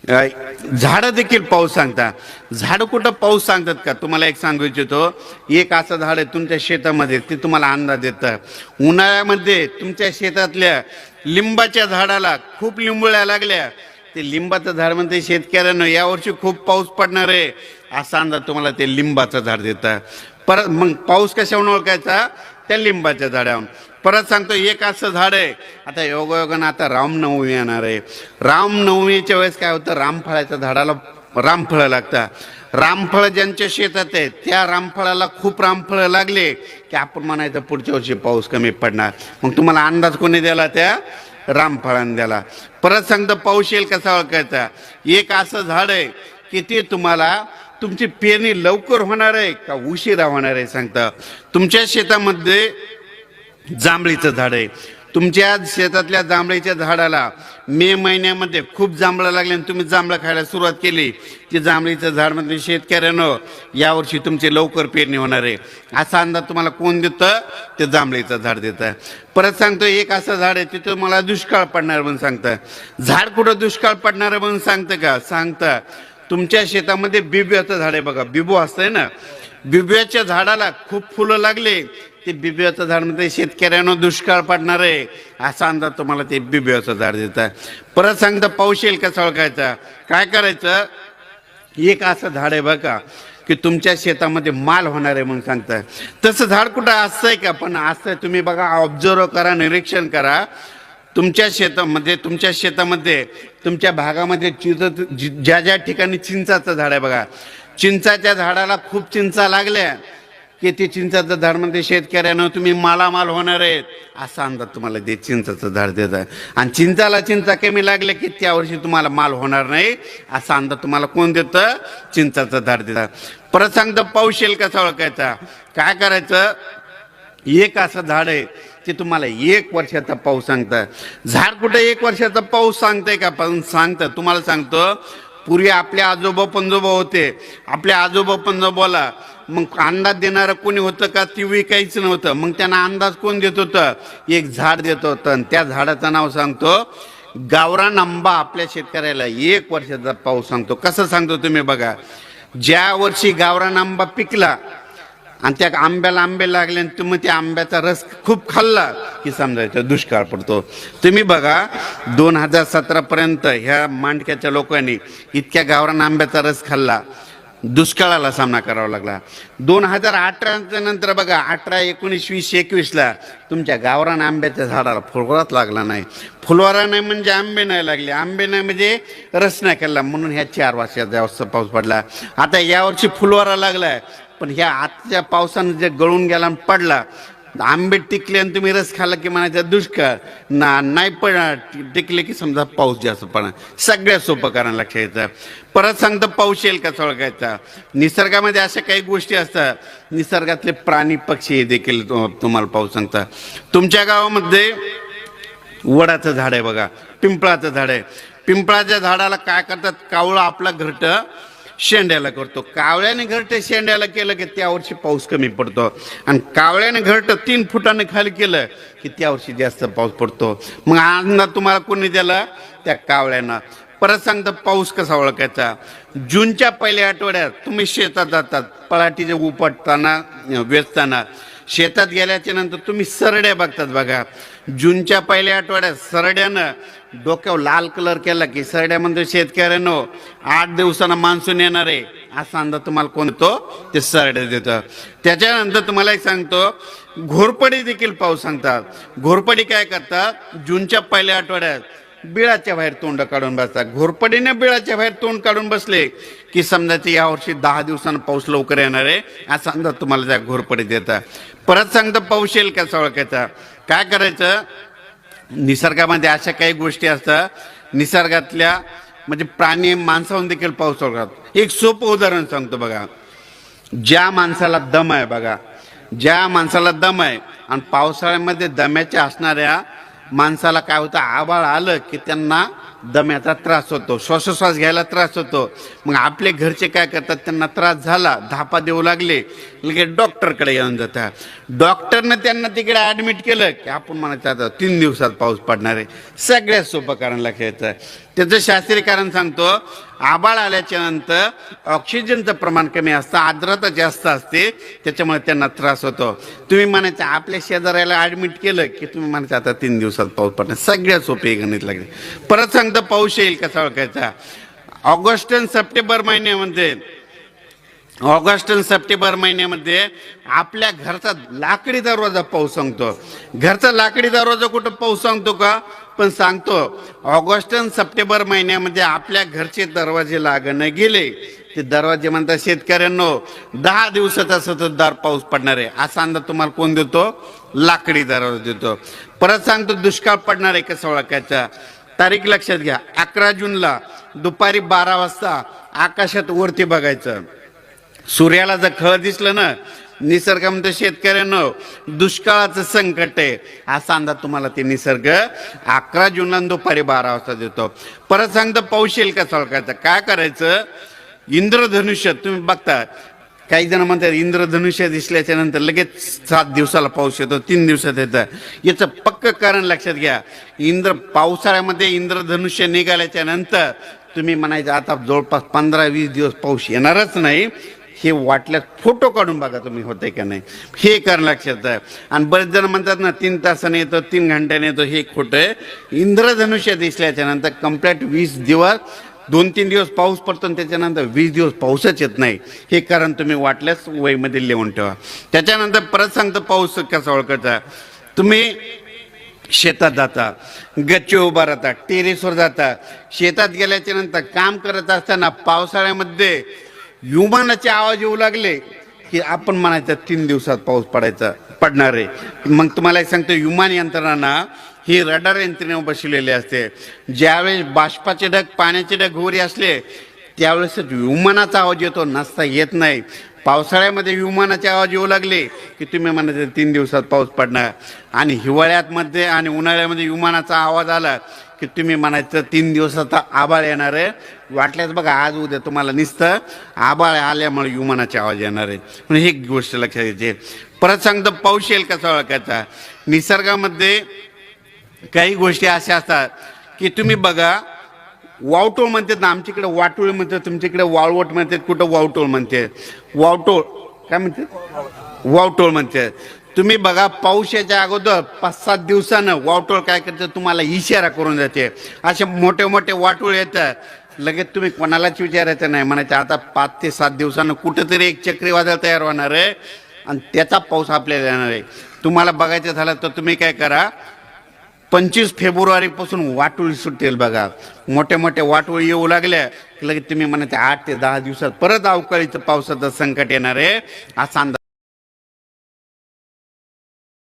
झाडं देखील पाऊस सांगतात. झाडं कुठं पाऊस सांगतात का? तुम्हाला एक सांगू इच्छितो. एक असं झाड आहे तुमच्या शेतामध्ये, ते तुम्हाला अंदाज देतं. उन्हाळ्यामध्ये तुमच्या शेतातल्या लिंबाच्या झाडाला खूप लिंबुळ्या लागल्या, ते लिंबाचं झाड म्हणते शेतकऱ्यांना यावर्षी खूप पाऊस पडणार आहे, असा अंदाज तुम्हाला ते लिंबाचं झाड देतं. परत मग पाऊस कशावरून ओळखायचा? त्या लिंबाच्या झाडावरून. परत सांगतो, एक असं झाड आहे, आता योगायोगानं आता रामनवमी येणार आहे. रामनवमीच्या वेळेस काय होतं, रामफळाच्या झाडाला रामफळं लागतात. रामफळं ज्यांच्या शेतात आहे त्या रामफळाला खूप रामफळं लागले की आपण म्हणायचं पुढच्या वर्षी पाऊस कमी पडणार. मग तुम्हाला अंदाज कोणी दिला? त्या रामफळाने दिला. परत सांगतो, पाऊस येईल कसा ओळखायचा? एक असं झाड आहे की ते तुम्हाला तुमची पेरणी लवकर होणार आहे का उशिरा होणार आहे सांगता. तुमच्या शेतामध्ये जांभळीचं झाड आहे, तुमच्या शेतातल्या जांभळीच्या झाडाला मे महिन्यामध्ये खूप जांभळं लागले आणि तुम्ही जांभळं खायला सुरुवात केली, ते जांभळीचं झाड म्हणजे शेतकऱ्यानं यावर्षी तुमची लवकर पेरणी होणार आहे असा अंदाज तुम्हाला कोण देतं? ते जांभळीचं झाड देतं. परत सांगतो, एक असं झाड आहे तिथं मला दुष्काळ पडणार म्हणून सांगतं. झाड कुठं दुष्काळ पडणार म्हणून सांगतं का? सांगतं. तुमच्या शेतामध्ये बिब्याचं झाड आहे बघा, बिबू असतंय ना, बिब्याच्या झाडाला खूप फुलं लागले, ते बिब्याचं झाड म्हणजे शेतकऱ्यांना दुष्काळ पडणार आहे असा अंदाज तुम्हाला ते बिब्याचं झाड देतं. परत सांगतं, पाऊस येईल कसा ओळखायचा? काय करायचं? एक असं झाड आहे बघा की तुमच्या शेतामध्ये माल होणार आहे म्हणून सांगतं. तसं झाड कुठं असतंय का? पण असतंय. तुम्ही बघा, ऑब्झर्व करा, निरीक्षण करा. तुमच्या शेतामध्ये तुमच्या भागामध्ये ज्या ज्या ठिकाणी चिंचाचं झाड आहे बघा, चिंचाच्या झाडाला खूप चिंचा लागल्या की ते चिंचाचं झाड म्हणजे शेतकऱ्यानं तुम्ही मालामाल होणार आहेत असा अंदाज तुम्हाला ते चिंचाचं झाड देतं. आणि चिंचा कमी लागले की त्यावर्षी तुम्हाला माल होणार नाही असा अंदाज तुम्हाला कोण देतं? चिंचाचं झाड देतं. परत सांगतं, पाऊस येईल कसा ओळखायचा? काय करायचं? एक असं झाड आहे ते तुम्हाला 1 वर्षाचा पाऊस सांगतं. झाड कुठं 1 वर्षाचा पाऊस सांगतंय का? पण सांगतं. तुम्हाला सांगतो, पूर्वी आपल्या आजोबा पंजोबा होते, आपल्या आजोबा पंजोबाला मग अंदाज देणारं कोणी होतं का? ती काहीच नव्हतं. मग त्यांना अंदाज कोण देत होतं? एक झाड देत होतं, आणि त्या झाडाचं नाव सांगतो गावरान आंबा. आपल्या शेतकऱ्याला 1 वर्षाचा पाऊस सांगतो. कसं सांगतो तुम्ही बघा. ज्या वर्षी गावरान आंबा पिकला आणि त्या आंब्याला आंबे लागले आणि तुम्ही त्या आंब्याचा रस खूप खाल्ला की समजायचं दुष्काळ पडतो. तुम्ही बघा, 2017 पर्यंत ह्या मांडक्याच्या लोकांनी इतक्या गावरान आंब्याचा रस खाल्ला, दुष्काळाला सामना करावा लागला. 2018 नंतर बघा, 18, 19, 20, 21ला तुमच्या गावरान आंब्याच्या झाडाला फुलवाराच लागला नाही. फुलवारा नाही म्हणजे आंबे नाही लागले, आंबे नाही म्हणजे रस नाही खाल्ला, म्हणून ह्या 4 वर्षात जास्त पाऊस पडला. आता यावर्षी फुलवारा लागलाय, पण ह्या आजच्या पावसानं जे गळून गेला आणि पडला, आंबे टिकले आणि तुम्ही रस खाल्ला की म्हणायचं दुष्काळ. नाही टिकले की समजा पाऊस जास्त पडणार. सगळ्यात सोपं कारण लक्षात येतं. परत सांगतं, पाऊस येईल कसा ओळखायचा? निसर्गामध्ये अशा काही गोष्टी असतात, निसर्गातले प्राणी पक्षी देखील तुम्हाला पाऊस सांगतात. तुमच्या गावामध्ये वडाचं झाड आहे बघा, पिंपळाचं झाड आहे. पिंपळाच्या झाडाला काय करतात? कावळा आपला घरटं शेंड्याला करतो. कावळ्याने घरटं शेंड्याला केलं की त्यावर्षी पाऊस कमी पडतो, आणि कावळ्याने घरटं 3 फुटाने खाली केलं की त्यावर्षी जास्त पाऊस पडतो. मग अंदाज तुम्हाला कोणी दिला? त्या कावळ्यानं. परत सांगतं, पाऊस कसा ओळखायचा? जूनच्या पहिल्या आठवड्यात तुम्ही शेतात जातात, पराठीचे उपटताना वेचताना शेतात गेल्याच्या नंतर तुम्ही सरड्या बघतात बघा. जूनच्या पहिल्या आठवड्यात सरड्यानं डोक्यावर लाल कलर केला की सरड्यामध्ये शेतकऱ्यानं 8 दिवसांना मान्सून येणार आहे असा अंदाज तुम्हाला कोण देतो? ते सरड्या देतं. त्याच्यानंतर तुम्हाला एक सांगतो, घोरपडी देखील पाऊस सांगतात. घोरपडी काय करतात? जूनच्या पहिल्या आठवड्यात बिळाच्या बाहेर तोंड काढून बसतात. घोरपडीने बिळाच्या बाहेर तोंड काढून बसले की समजायचं यावर्षी 10 दिवसांना पाऊस लवकर येणार आहे असा अंदाज तुम्हाला त्या घोरपडी देतात. परत सांगतं, पाऊस येईल कसा ओळखायचा? काय करायचं? निसर्गामध्ये अशा काही गोष्टी असतात, निसर्गातल्या म्हणजे प्राणी माणसाहून देखील पाऊस ओळखतात. एक सोपं उदाहरण सांगतो बघा. ज्या माणसाला दम आहे बघा, ज्या माणसाला दम आहे आणि पावसाळ्यामध्ये दम्याच्या असणाऱ्या माणसाला काय होतं? आभाळ आलं की त्यांना दम्याचा त्रास होतो, श्वासोश्वास घ्यायला त्रास होतो. मग आपले घरचे काय करतात, त्यांना त्रास झाला, धापा देऊ लागले, लगेच डॉक्टरकडे येऊन जातात. डॉक्टरनं त्यांना तिकडे ॲडमिट केलं की आपण म्हणायचं आता 3 दिवसात पाऊस पडणार आहे. सगळ्यात सोपं कारण लक्षात. त्याचं शास्त्रीय कारण सांगतो. आबाळ आल्याच्या नंतर ऑक्सिजनचं प्रमाण कमी असतं, आर्द्रता जास्त असते, त्याच्यामुळे त्यांना त्रास होतो. तुम्ही म्हणायचं आपल्या शेजाऱ्याला ॲडमिट केलं की तुम्ही म्हणायचं आता 3 दिवसात पाऊस पडणार. सगळ्यात सोपे गणित लागले. परत सांगतो पाऊस येईल कसा ओळखायचा. ऑगस्ट आणि सप्टेंबर महिन्यामध्ये आपल्या घरचा लाकडी दरवाजा पाऊस सांगतो. घरचा लाकडी दरवाजा कुठं पाऊस सांगतो का, पण सांगतो. ऑगस्ट आणि सप्टेंबर महिन्यामध्ये आपल्या घरचे दरवाजे लागणं गेले, ते दरवाजे म्हणतात शेतकऱ्यांनो 10 दिवसाचा सततधार पाऊस पडणार आहे असा अंदाज तुम्हाला कोण देतो, लाकडी दरवाजा देतो. परत सांगतो दुष्काळ पडणार आहे कसा ओळखायचा. तारीख लक्षात घ्या, 11 जूनला दुपारी 12 वाजता आकाशात वरती बघायचं. सूर्याला जर खळ दिसलं ना, निसर्गामध्ये शेतकऱ्यांनो दुष्काळाचं संकट आहे असा अंदाज तुम्हाला ते निसर्ग 11 जूनला दुपारी 12 वाजता देतो. परत सांगतो पाऊस येईल कसा ओळखायचा. काय करायचं, इंद्रधनुष्य तुम्ही बघता, काही जण म्हणतात इंद्रधनुष्य दिसल्याच्या नंतर लगेच 7 दिवसाला पाऊस येतो, 3 दिवसात येतं. याचं पक्क कारण लक्षात घ्या. पावसाळ्यामध्ये इंद्रधनुष्य निघाल्याच्या नंतर तुम्ही म्हणायचं आता जवळपास 15-20 दिवस पाऊस येणारच नाही. हे वाटल्यास फोटो काढून बघा तुम्ही होते का नाही, हे कारण लक्षात आहे. आणि बरेच जण म्हणतात ना 3 तासाने येतो, 3 घंट्याने येतो, हे खोटं आहे. इंद्रधनुष्य दिसल्याच्या नंतर कंप्लीट 20 दिवस 2-3 दिवस पाऊस पडतो आणि त्याच्यानंतर 20 दिवस पाऊसच येत नाही. हे कारण तुम्ही वाटल्यास वहीमध्ये लिहून ठेवा. त्याच्यानंतर परत सांगतो पाऊस कसा ओळखायचा. तुम्ही शेतात जाता, गच्ची उभा राहता, टेरेसवर जाता, शेतात गेल्याच्या नंतर काम करत असताना पावसाळ्यामध्ये विमानाचे आवाज येऊ लागले की आपण म्हणायचं 3 दिवसात पाऊस पडणार आहे. मग तुम्हाला एक सांगतो, विमान यंत्रणा ही रडार यंत्रणेवर बसलेली असते. ज्यावेळेस बाष्पाचे ढग, पाण्याचे ढग वरी असले त्यावेळेसच विमानाचा आवाज येतो, नसता येत नाही. पावसाळ्यामध्ये विमानाचे आवाज येऊ लागले की तुम्ही म्हणायचं 3 दिवसात पाऊस पडणार. आणि हिवाळ्यामध्ये आणि उन्हाळ्यामध्ये विमानाचा आवाज आला की तुम्ही म्हणायचं 3 दिवसाचा आबाळ येणार आहे. वाटल्यास बघा आज उद्या तुम्हाला नुसतं आबाळ आल्यामुळे विमानाचे आवाज येणार आहे. म्हणून ही गोष्ट लक्षात घ्यायची. परत सांगतो पाऊस येईल कसा ओळखायचा. निसर्गामध्ये काही गोष्टी अशा असतात की तुम्ही बघा, वावटोळ म्हणतात ना, आमच्याकडे वाटोळ म्हणतात, तुमच्याकडे वाळवट म्हणतात, कुठं वावटोळ म्हणते. वावटोळ काय म्हणतात, वावटोळ म्हणतात. तुम्ही बघा पाऊस याच्या अगोदर 5-7 दिवसानं वावटोळ काय करतं, तुम्हाला इशारा करून जाते. असे मोठे मोठे वाटोळ येतात, लगेच तुम्ही कोणालाच विचारायचं नाही, म्हणायचं आता 5 ते 7 दिवसानं कुठंतरी एक चक्रीवादळ तयार होणार आहे आणि त्याचा पाऊस आपल्याला येणार आहे. तुम्हाला बघायचं झालं तर तुम्ही काय करा, 25 फेब्रुवारीपासून वाटोळी सुटेल बघा. मोठे मोठे वाटोळी येऊ लागल्या की लगेच तुम्ही म्हणायचं 8 ते 10 दिवसात परत अवकाळीचं पावसाचं संकट येणार आहे असा अंदाज